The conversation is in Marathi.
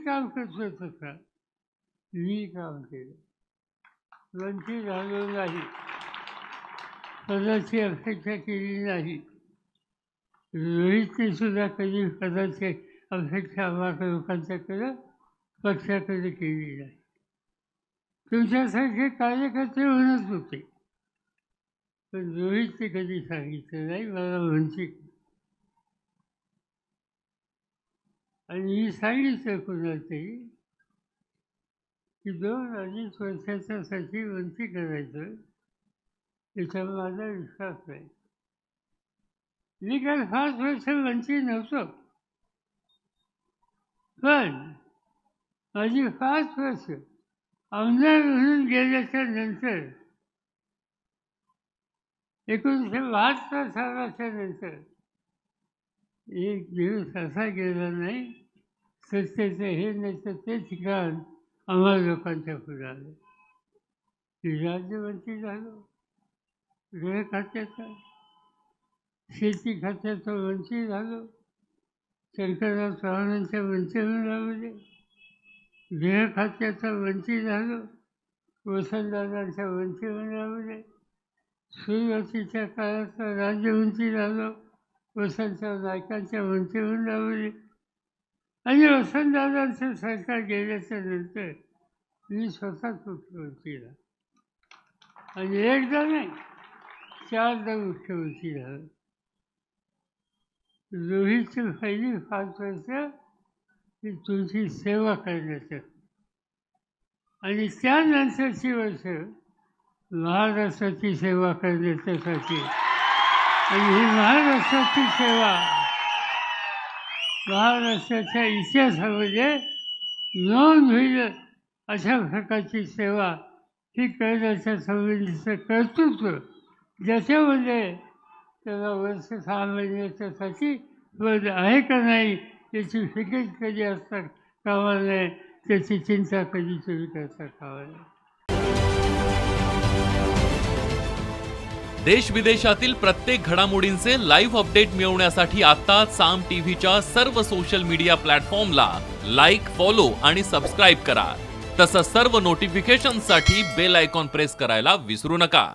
काम करतो तसा मी काम केलं. वंचित झालो नाही, पदाची अपेक्षा केली नाही. रोहितने सुद्धा कधी पदाची अपेक्षा आम्हा लोकांच्याकडं पक्षाकडे केली नाही. तुमच्यासारखे कार्यकर्ते म्हणत होते, पण रोहितने कधी सांगितलं नाही मला वंचित. आणि मी सांगितलं कुणालाही की 2-2.5 वर्षाच्यासाठी वंचित करायचं त्याच्यावर माझा विश्वास नाही. मी काय 5 वर्ष वंचित नव्हतो, पण माझी 5 वर्ष आमदार म्हणून गेल्याच्या नंतर 1972 सालाच्या नंतर एक दिवस असा गेला नाही सत्तेचं हे नाही तर ते ठिकाण आम्हाला लोकांच्या पुढे आलं. राज्यमंत्री झालो, गृह खात्याचा, शेती खात्याचा मंत्री झालो, शंकरराव चव्हाणांच्या मंत्रिमंडळामध्ये गृह खात्याचा मंत्री झालो, वसंतदादांच्या मंत्रिमंडळामध्ये, सुरुवातीच्या काळाचा राज्यमंत्री झालो वसंतराव नाईकांच्या मंत्रिमंडळामध्ये. आणि वसंतदादांचं सरकार गेल्याच्या नंतर मी स्वतःच मुख्यमंत्री झालो. आणि एकदा नाही 4दा मुख्यमंत्री झालो. रोहितची पहिली 5 वर्ष ही तुमची सेवा करण्याचं आणि त्यानंतरची वर्ष महाराष्ट्राची सेवा करण्याच्यासाठी. आणि ही महाराष्ट्राची सेवा महाराष्ट्राच्या इतिहासामध्ये नोंद होईल अशा प्रकारची सेवा ही करण्याच्या संबंधीचं कर्तृत्व ज्याच्यामध्ये त्याला वर्ष 6 महिन्याच्यासाठी पद आहे का नाही याची फिकीर कधी असता कामा नये, त्याची चिंता कधी तुम्ही करता कामा नये. देश विदेशातील प्रत्येक घडामोडींचे लाईव्ह अपडेट मिळवण्यासाठी आता साम टीव्हीच्या सर्व सोशल मीडिया प्लॅटफॉर्मला लाईक, फॉलो आणि सबस्क्राईब करा. तसंच सर्व नोटिफिकेशनसाठी बेल आयकॉन प्रेस करायला विसरू नका.